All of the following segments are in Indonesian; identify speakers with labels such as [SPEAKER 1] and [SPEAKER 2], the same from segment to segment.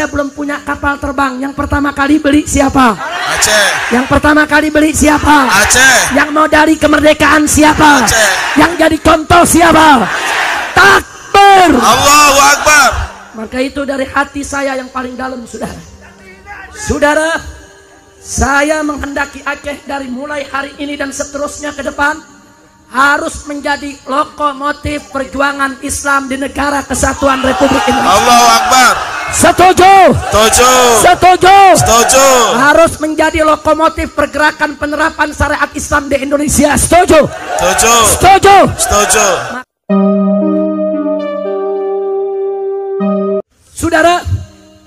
[SPEAKER 1] belum punya kapal terbang. Yang pertama kali beli siapa?
[SPEAKER 2] Aceh.
[SPEAKER 1] Yang pertama kali beli siapa?
[SPEAKER 2] Aceh.
[SPEAKER 1] Yang mau dari kemerdekaan siapa?
[SPEAKER 2] Aceh.
[SPEAKER 1] Yang jadi contoh siapa? Takbir.
[SPEAKER 2] Allahu Akbar.
[SPEAKER 1] Maka itu dari hati saya yang paling dalam, saudara. Saudara, saya menghendaki Aceh dari mulai hari ini dan seterusnya ke depan harus menjadi lokomotif perjuangan Islam di negara kesatuan Republik Indonesia.
[SPEAKER 2] Allahu Akbar.
[SPEAKER 1] Setuju?
[SPEAKER 2] Setuju.
[SPEAKER 1] Setuju?
[SPEAKER 2] Setuju.
[SPEAKER 1] Harus menjadi lokomotif pergerakan penerapan syariat Islam di Indonesia. Setuju?
[SPEAKER 2] Setuju.
[SPEAKER 1] Setuju?
[SPEAKER 2] Setuju.
[SPEAKER 1] Saudara,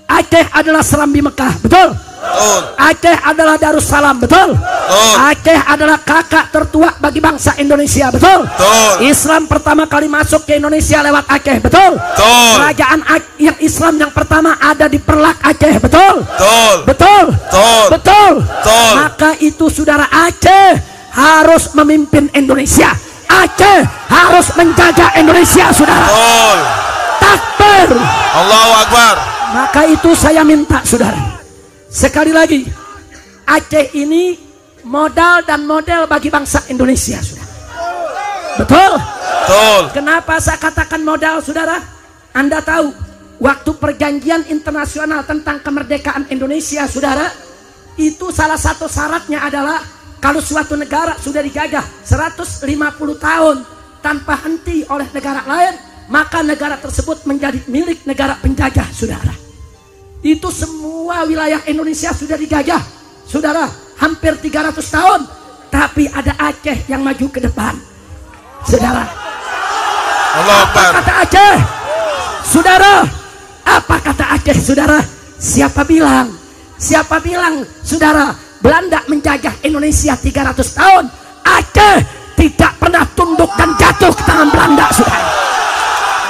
[SPEAKER 1] Aceh adalah Serambi Mekah, betul?
[SPEAKER 2] Betul.
[SPEAKER 1] Aceh adalah Darussalam, betul?
[SPEAKER 2] Betul.
[SPEAKER 1] Aceh adalah kakak tertua bagi bangsa Indonesia, betul?
[SPEAKER 2] Betul.
[SPEAKER 1] Islam pertama kali masuk ke Indonesia lewat Aceh, betul?
[SPEAKER 2] Betul.
[SPEAKER 1] Kerajaan yang Islam yang pertama ada di Perlak, Aceh, betul?
[SPEAKER 2] Betul.
[SPEAKER 1] Betul?
[SPEAKER 2] Betul.
[SPEAKER 1] Betul?
[SPEAKER 2] Betul.
[SPEAKER 1] Maka itu saudara, Aceh harus memimpin Indonesia. Aceh harus menjaga Indonesia, saudara.
[SPEAKER 2] Betul.
[SPEAKER 1] Takbir.
[SPEAKER 2] Allahu Akbar.
[SPEAKER 1] Maka itu saya minta, saudara, sekali lagi, Aceh ini modal dan model bagi bangsa Indonesia, saudara. Betul?
[SPEAKER 2] Betul.
[SPEAKER 1] Kenapa saya katakan modal, saudara? Anda tahu, waktu perjanjian internasional tentang kemerdekaan Indonesia, saudara, itu salah satu syaratnya adalah kalau suatu negara sudah dijajah 150 tahun tanpa henti oleh negara lain, maka negara tersebut menjadi milik negara penjajah, saudara. Itu semua wilayah Indonesia sudah dijajah, saudara, hampir 300 tahun. Tapi ada Aceh yang maju ke depan, saudara.
[SPEAKER 2] Allahu Akbar.
[SPEAKER 1] Apa kata Aceh, saudara? Apa kata Aceh, saudara? Siapa bilang, saudara, Belanda menjajah Indonesia 300 tahun, Aceh tidak pernah tunduk dan jatuh ke tangan Belanda, saudara.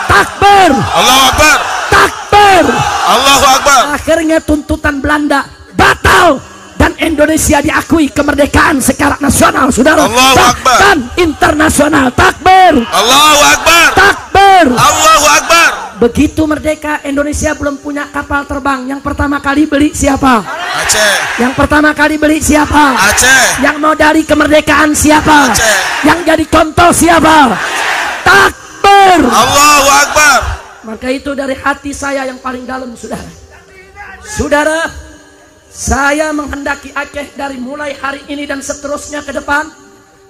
[SPEAKER 1] Takbir.
[SPEAKER 2] Allahu Akbar.
[SPEAKER 1] Takbir.
[SPEAKER 2] Allahu Akbar.
[SPEAKER 1] Akhirnya tuntutan Belanda batal dan Indonesia diakui kemerdekaan secara nasional, saudara.
[SPEAKER 2] Allahu Akbar.
[SPEAKER 1] Dan internasional. Takbir.
[SPEAKER 2] Allahu Akbar.
[SPEAKER 1] Takbir.
[SPEAKER 2] Allahu Akbar.
[SPEAKER 1] Begitu merdeka, Indonesia belum punya kapal terbang. Yang pertama kali beli siapa?
[SPEAKER 2] Aceh.
[SPEAKER 1] Yang pertama kali beli siapa?
[SPEAKER 2] Aceh.
[SPEAKER 1] Yang mau dari kemerdekaan siapa?
[SPEAKER 2] Aceh.
[SPEAKER 1] Yang jadi contoh siapa? Takbir.
[SPEAKER 2] Allahu Akbar.
[SPEAKER 1] Maka itu dari hati saya yang paling dalam, saudara. Saudara, saya menghendaki Aceh dari mulai hari ini dan seterusnya ke depan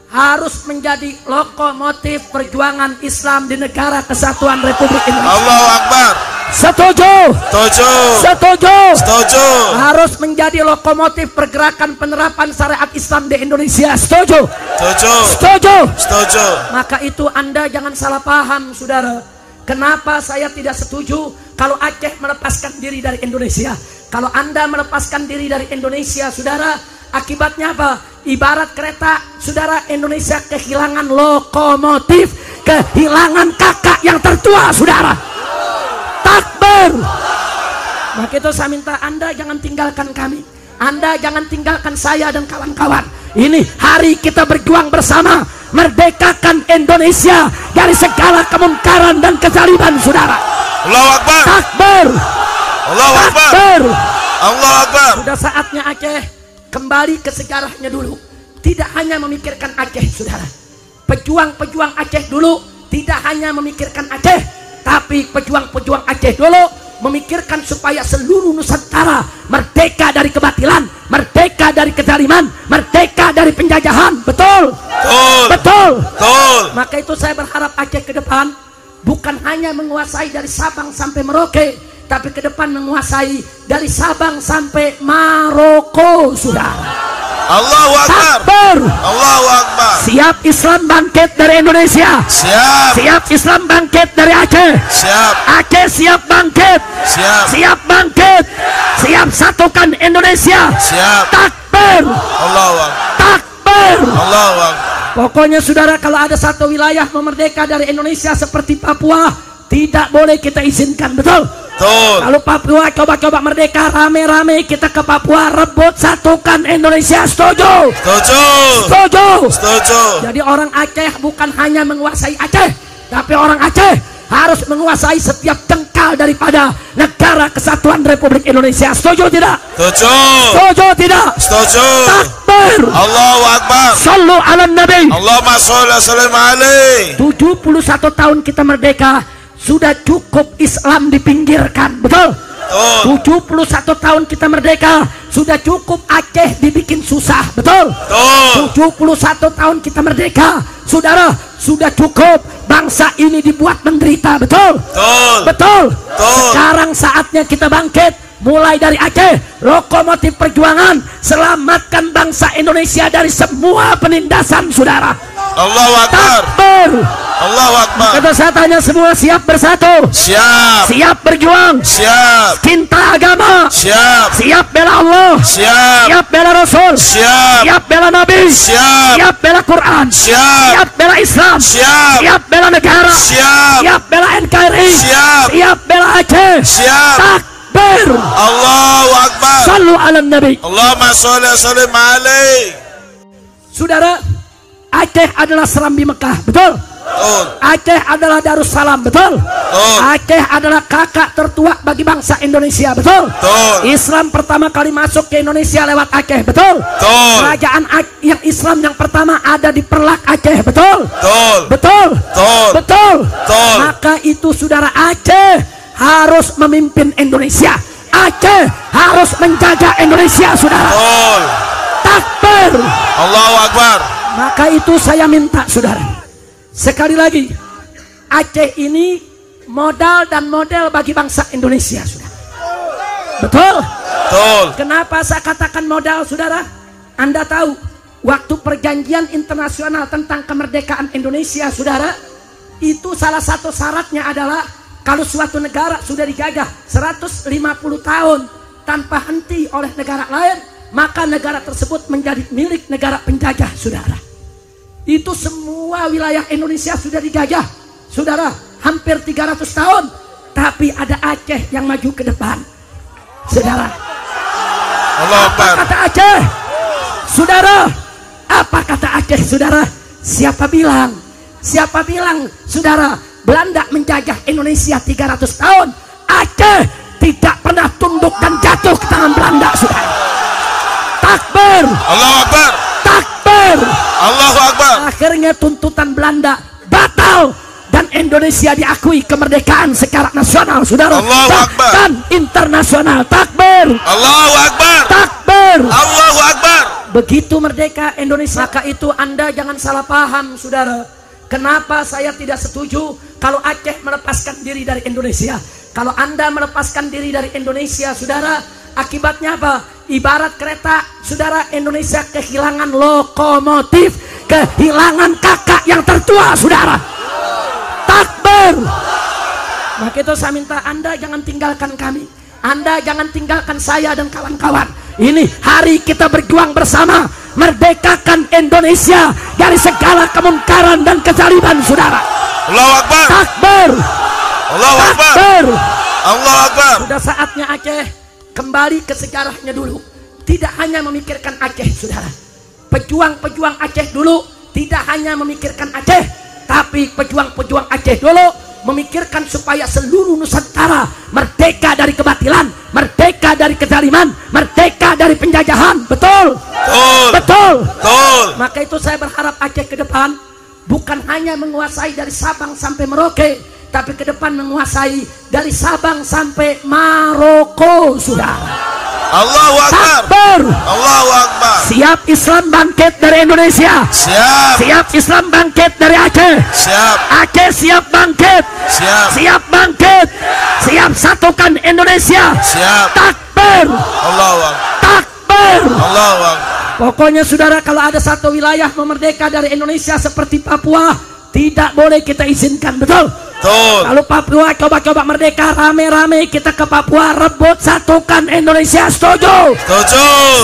[SPEAKER 1] harus menjadi lokomotif perjuangan Islam di negara kesatuan Republik Indonesia.
[SPEAKER 2] Allahu Akbar.
[SPEAKER 1] Setuju?
[SPEAKER 2] Setuju.
[SPEAKER 1] Setuju?
[SPEAKER 2] Setuju.
[SPEAKER 1] Harus menjadi lokomotif pergerakan penerapan syariat Islam di Indonesia. Setuju?
[SPEAKER 2] Setuju.
[SPEAKER 1] Setuju?
[SPEAKER 2] Setuju.
[SPEAKER 1] Maka itu Anda jangan salah paham, saudara. Kenapa saya tidak setuju kalau Aceh melepaskan diri dari Indonesia? Kalau Anda melepaskan diri dari Indonesia, saudara, akibatnya apa? Ibarat kereta, saudara, Indonesia kehilangan lokomotif, kehilangan kakak yang tertua, saudara. Takbir. Maka itu saya minta Anda jangan tinggalkan kami. Anda jangan tinggalkan saya dan kawan-kawan. Ini hari kita berjuang bersama, merdekakan Indonesia dari segala kemungkaran dan kezaliman, saudara.
[SPEAKER 2] Allahu Akbar.
[SPEAKER 1] Takbir.
[SPEAKER 2] Allahu Akbar.
[SPEAKER 1] Takbir.
[SPEAKER 2] Allahu Akbar.
[SPEAKER 1] Sudah saatnya Aceh kembali ke sejarahnya dulu. Tidak hanya memikirkan Aceh, saudara. Pejuang-pejuang Aceh dulu tidak hanya memikirkan Aceh, tapi pejuang-pejuang Aceh dulu memikirkan supaya seluruh Nusantara merdeka dari kebatilan, merdeka dari kezaliman, merdeka dari penjajahan. Betul?
[SPEAKER 2] Betul.
[SPEAKER 1] Betul.
[SPEAKER 2] Betul.
[SPEAKER 1] Maka itu saya berharap Aceh ke depan bukan hanya menguasai dari Sabang sampai Merauke, tapi ke depan menguasai dari Sabang sampai Maroko, saudara.
[SPEAKER 2] Allahu Akbar.
[SPEAKER 1] Takbir.
[SPEAKER 2] Allahu Akbar.
[SPEAKER 1] Siap Islam bangkit dari Indonesia.
[SPEAKER 2] Siap.
[SPEAKER 1] Siap Islam bangkit dari Aceh.
[SPEAKER 2] Siap.
[SPEAKER 1] Aceh siap bangkit.
[SPEAKER 2] Siap.
[SPEAKER 1] Siap bangkit. Siap satukan Indonesia.
[SPEAKER 2] Siap.
[SPEAKER 1] Takbir.
[SPEAKER 2] Allahu Akbar.
[SPEAKER 1] Takbir.
[SPEAKER 2] Allahu Akbar.
[SPEAKER 1] Pokoknya saudara, kalau ada satu wilayah memerdeka dari Indonesia seperti Papua, tidak boleh kita izinkan, betul?
[SPEAKER 2] Betul.
[SPEAKER 1] Kalau Papua coba-coba merdeka, rame-rame kita ke Papua, rebut satukan Indonesia. Setuju?
[SPEAKER 2] Setuju.
[SPEAKER 1] Setuju?
[SPEAKER 2] Setuju.
[SPEAKER 1] Jadi orang Aceh bukan hanya menguasai Aceh, tapi orang Aceh harus menguasai setiap jengkal daripada negara kesatuan Republik Indonesia. Setuju tidak?
[SPEAKER 2] Setuju.
[SPEAKER 1] Setuju tidak?
[SPEAKER 2] Setuju.
[SPEAKER 1] Takbir.
[SPEAKER 2] Allahu Akbar.
[SPEAKER 1] Sallu ala Nabi.
[SPEAKER 2] Allahumma sholli wa sallim alaihi.
[SPEAKER 1] 71 tahun kita merdeka, sudah cukup Islam dipinggirkan, betul? 71 tahun kita merdeka, sudah cukup Aceh dibikin susah, betul? 71 tahun kita merdeka, saudara, sudah cukup bangsa ini dibuat menderita, betul? Betul. Sekarang saatnya kita bangkit, mulai dari Aceh, lokomotif perjuangan, selamatkan bangsa Indonesia dari semua penindasan, saudara.
[SPEAKER 2] Allahu Akbar.
[SPEAKER 1] Takbir.
[SPEAKER 2] Allahu Akbar.
[SPEAKER 1] Kata saya tanya semua, siap bersatu?
[SPEAKER 2] Siap.
[SPEAKER 1] Siap berjuang?
[SPEAKER 2] Siap.
[SPEAKER 1] Cinta agama?
[SPEAKER 2] Siap.
[SPEAKER 1] Siap bela Allah?
[SPEAKER 2] Siap.
[SPEAKER 1] Siap bela Rasul?
[SPEAKER 2] Siap.
[SPEAKER 1] Siap bela Nabi?
[SPEAKER 2] Siap.
[SPEAKER 1] Siap bela Quran?
[SPEAKER 2] Siap.
[SPEAKER 1] Siap bela Islam?
[SPEAKER 2] Siap.
[SPEAKER 1] Siap bela negara?
[SPEAKER 2] Siap.
[SPEAKER 1] Siap bela NKRI?
[SPEAKER 2] Siap.
[SPEAKER 1] Siap bela Aceh?
[SPEAKER 2] Siap.
[SPEAKER 1] Takbir.
[SPEAKER 2] Allahu Akbar.
[SPEAKER 1] Sallu ala Nabi.
[SPEAKER 2] Allahumma sholli wa sallim alaihi.
[SPEAKER 1] Saudara, Aceh adalah Serambi Mekah, betul? Aceh adalah Darussalam, betul? Aceh adalah kakak tertua bagi bangsa Indonesia, betul? Islam pertama kali masuk ke Indonesia lewat Aceh, betul? Kerajaan yang Islam yang pertama ada di Perlak Aceh, betul? Betul? Betul? Maka itu saudara, Aceh harus memimpin Indonesia. Aceh harus menjaga Indonesia, saudara. Takbir.
[SPEAKER 2] Allahu Akbar.
[SPEAKER 1] Maka itu saya minta saudara, sekali lagi, Aceh ini modal dan model bagi bangsa Indonesia, saudara. Betul?
[SPEAKER 2] Betul.
[SPEAKER 1] Kenapa saya katakan modal, saudara? Anda tahu, waktu perjanjian internasional tentang kemerdekaan Indonesia, saudara, itu salah satu syaratnya adalah kalau suatu negara sudah dijajah 150 tahun tanpa henti oleh negara lain, maka negara tersebut menjadi milik negara penjajah, saudara. Itu semua wilayah Indonesia sudah dijajah, saudara, hampir 300 tahun. Tapi ada Aceh yang maju ke depan, saudara. Apa kata Aceh, saudara? Apa kata Aceh, saudara? Siapa bilang, saudara, Belanda menjajah Indonesia 300 tahun, Aceh tidak pernah tunduk dan jatuh ke tangan Belanda, saudara. Takbir.
[SPEAKER 2] Allahu Akbar.
[SPEAKER 1] Takbir.
[SPEAKER 2] Allahu Akbar.
[SPEAKER 1] Akhirnya tuntutan Belanda batal dan Indonesia diakui kemerdekaan secara nasional, saudara.
[SPEAKER 2] Allahu Akbar.
[SPEAKER 1] Dan internasional. Takbir.
[SPEAKER 2] Allahu Akbar.
[SPEAKER 1] Takbir.
[SPEAKER 2] Allahu Akbar.
[SPEAKER 1] Begitu merdeka Indonesia. Maka itu Anda jangan salah paham, saudara. Kenapa saya tidak setuju kalau Aceh melepaskan diri dari Indonesia? Kalau Anda melepaskan diri dari Indonesia, saudara, akibatnya apa? Ibarat kereta, saudara, Indonesia kehilangan lokomotif, kehilangan kakak yang tertua, saudara. Takbir. Maka itu saya minta Anda jangan tinggalkan kami, Anda jangan tinggalkan saya dan kawan-kawan. Ini hari kita berjuang bersama, merdekakan Indonesia dari segala kemungkaran dan kezaliman, saudara.
[SPEAKER 2] Allahu Akbar.
[SPEAKER 1] Takbir.
[SPEAKER 2] Allahu Akbar.
[SPEAKER 1] Takbir.
[SPEAKER 2] Allahu Akbar.
[SPEAKER 1] Sudah saatnya Aceh kembali ke sejarahnya dulu. Tidak hanya memikirkan Aceh, saudara. Pejuang-pejuang Aceh dulu tidak hanya memikirkan Aceh, tapi pejuang-pejuang Aceh dulu memikirkan supaya seluruh Nusantara merdeka dari kebatilan, merdeka dari kezaliman, merdeka dari penjajahan. Betul? Betul. Maka itu saya berharap Aceh ke depan bukan hanya menguasai dari Sabang sampai Merauke, tapi ke depan menguasai dari Sabang sampai Maroko, saudara.
[SPEAKER 2] Allahu Akbar.
[SPEAKER 1] Takbir.
[SPEAKER 2] Allahu Akbar.
[SPEAKER 1] Siap Islam bangkit dari Indonesia.
[SPEAKER 2] Siap.
[SPEAKER 1] Siap Islam bangkit dari Aceh.
[SPEAKER 2] Siap.
[SPEAKER 1] Aceh siap bangkit.
[SPEAKER 2] Siap.
[SPEAKER 1] Siap bangkit. Siap satukan Indonesia.
[SPEAKER 2] Siap.
[SPEAKER 1] Takbir.
[SPEAKER 2] Allahu Akbar.
[SPEAKER 1] Takbir.
[SPEAKER 2] Allahu Akbar.
[SPEAKER 1] Pokoknya saudara, kalau ada satu wilayah memerdeka dari Indonesia seperti Papua, tidak boleh kita izinkan, betul? Kalau Papua coba-coba merdeka, rame-rame kita ke Papua, rebut satukan Indonesia. Setuju?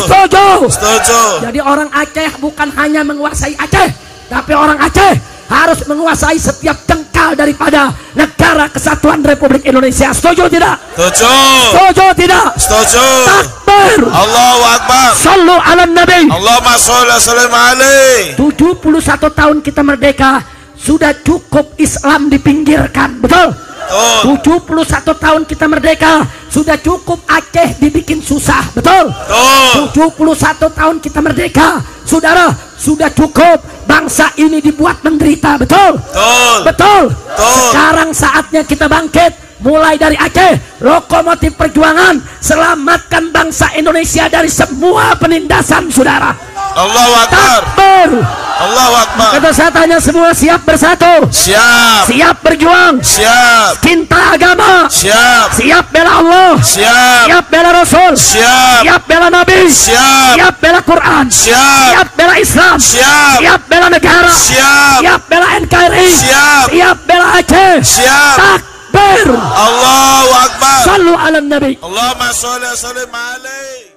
[SPEAKER 1] Setuju. Jadi orang Aceh bukan hanya menguasai Aceh, tapi orang Aceh harus menguasai setiap jengkal daripada negara kesatuan Republik Indonesia. Setuju tidak? Setuju tidak?
[SPEAKER 2] Setuju.
[SPEAKER 1] Takbir.
[SPEAKER 2] Allahu Akbar.
[SPEAKER 1] Sallu ala Nabi.
[SPEAKER 2] Allahumma sholli wa sallim alaihi.
[SPEAKER 1] 71 tahun kita merdeka, sudah cukup Islam dipinggirkan. Betul? 71 tahun kita merdeka, sudah cukup Aceh dibikin susah. Betul? 71 tahun kita merdeka, saudara, sudah cukup bangsa ini dibuat menderita. Betul? Betul. Sekarang saatnya kita bangkit, mulai dari Aceh, lokomotif perjuangan, selamatkan bangsa Indonesia dari semua penindasan, saudara.
[SPEAKER 2] Allahu Akbar.
[SPEAKER 1] Takbir.
[SPEAKER 2] Allahu Akbar.
[SPEAKER 1] Kata saya tanya semua, siap bersatu?
[SPEAKER 2] Siap.
[SPEAKER 1] Siap berjuang?
[SPEAKER 2] Siap.
[SPEAKER 1] Cinta agama?
[SPEAKER 2] Siap.
[SPEAKER 1] Siap bela Allah?
[SPEAKER 2] Siap.
[SPEAKER 1] Siap bela Rasul?
[SPEAKER 2] Siap.
[SPEAKER 1] Siap bela Nabi?
[SPEAKER 2] Siap.
[SPEAKER 1] Siap bela Quran?
[SPEAKER 2] Siap.
[SPEAKER 1] Siap bela Islam?
[SPEAKER 2] Siap.
[SPEAKER 1] Siap bela negara?
[SPEAKER 2] Siap.
[SPEAKER 1] Siap bela NKRI?
[SPEAKER 2] Siap.
[SPEAKER 1] Siap bela Aceh?
[SPEAKER 2] Siap.
[SPEAKER 1] Takbir.
[SPEAKER 2] Allahu Akbar.
[SPEAKER 1] Sallu ala Nabi.
[SPEAKER 2] Allahumma sholli wa sallim alaihi.